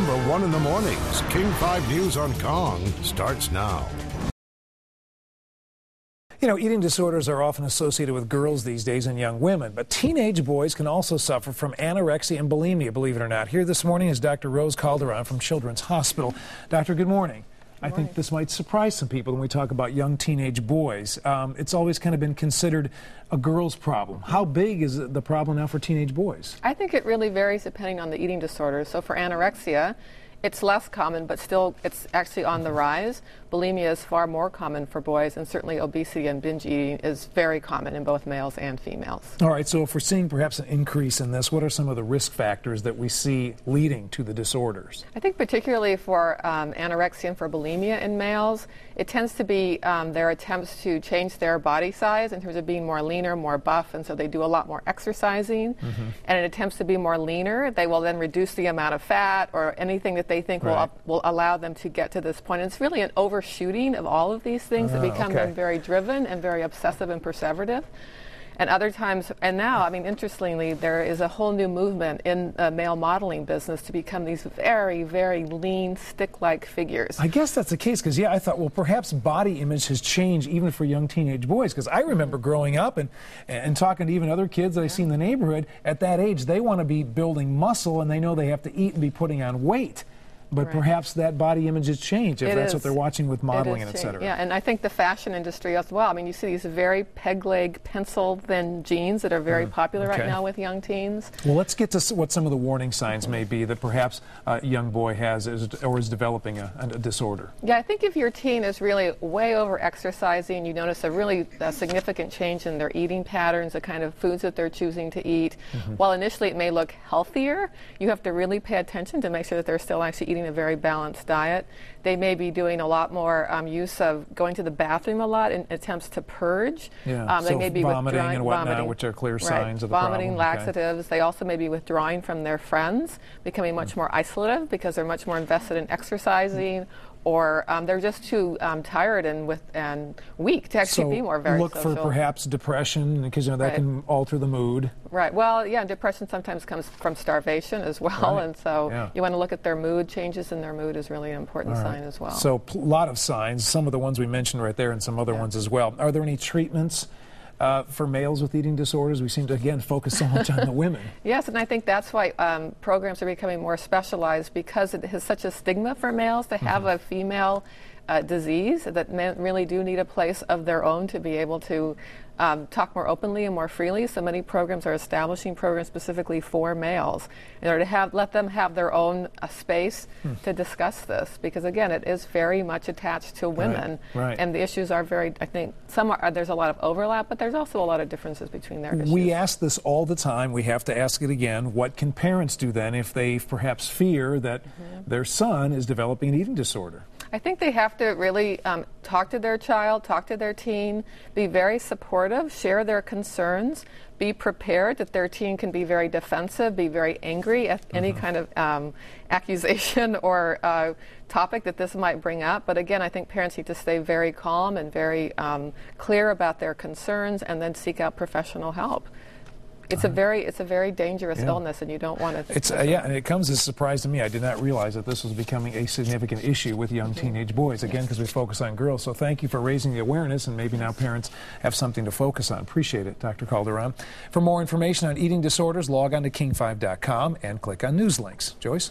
#1 in the mornings. King 5 News on Kong starts now. You know, eating disorders are often associated with girls these days and young women, but teenage boys can also suffer from anorexia and bulimia, believe it or not. Here this morning is Dr. Rose Calderon from Children's Hospital. Doctor, good morning. I think this might surprise some people when we talk about young teenage boys. It's always kind of been considered a girl's problem. How big is the problem now for teenage boys? I think it really varies depending on the eating disorder. So for anorexia, it's less common, but still it's actually on the rise. Bulimia is far more common for boys, and certainly obesity and binge eating is very common in both males and females. All right, so if we're seeing perhaps an increase in this, what are some of the risk factors that we see leading to the disorders? I think particularly for anorexia and for bulimia in males, it tends to be their attempts to change their body size in terms of being more leaner, more buff, and so they do a lot more exercising. And in attempts to be more leaner, they will then reduce the amount of fat or anything that they think will allow them to get to this point. And it's really an overshooting of all of these things that become them very driven and very obsessive and perseverative. And other times, and now, I mean, interestingly, there is a whole new movement in the male modeling business to become these very, very lean, stick-like figures. I guess that's the case, because, yeah, I thought, well, perhaps body image has changed even for young teenage boys, because I remember growing up and talking to even other kids that I see in the neighborhood, at that age, they want to be building muscle, and they know they have to eat and be putting on weight. But perhaps that body image has changed if that's what they're watching with modeling and et cetera. Yeah, and I think the fashion industry as well. I mean, you see these very peg leg, pencil thin jeans that are very popular right now with young teens. Well, let's get to what some of the warning signs may be that perhaps a young boy has or is developing a disorder. Yeah, I think if your teen is really way over exercising, you notice a really significant change in their eating patterns, the kind of foods that they're choosing to eat. While initially it may look healthier, you have to really pay attention to make sure that they're still actually eating a very balanced diet. They may be doing a lot more use of going to the bathroom a lot in attempts to purge. Yeah, they may be vomiting withdrawing, and whatnot, which are clear signs of the vomiting, problem. laxatives. They also may be withdrawing from their friends, becoming much more isolative because they're much more invested in exercising, or they're just too tired and weak to actually be more very look social. For perhaps depression, because that can alter the mood. Right. Well, yeah, depression sometimes comes from starvation as well, and so you want to look at their mood. Changes in their mood is really an important sign as well. So a lot of signs, some of the ones we mentioned right there and some other ones as well. Are there any treatments for males with eating disorders? We seem to, again, focus so much on the women. Yes, and I think that's why programs are becoming more specialized, because it has such a stigma for males to have a female disease, that men really do need a place of their own to be able to talk more openly and more freely. So many programs are establishing programs specifically for males in order to let them have their own space to discuss this, because again, it is very much attached to women, and the issues are very, I think, there's a lot of overlap, but there's also a lot of differences between their issues. We ask this all the time. We have to ask it again. What can parents do then if they perhaps fear that their son is developing an eating disorder? I think they have to really talk to their child, talk to their teen, be very supportive, share their concerns, be prepared that their teen can be very defensive, be very angry at any kind of accusation or topic that this might bring up. But again, I think parents need to stay very calm and very clear about their concerns, and then seek out professional help. It's a very dangerous illness, and you don't want to. And it comes as a surprise to me. I did not realize that this was becoming a significant issue with young teenage boys. Again, because we focus on girls. So thank you for raising the awareness, and maybe now parents have something to focus on. Appreciate it, Dr. Calderon. For more information on eating disorders, log on to king5.com and click on news links. Joyce.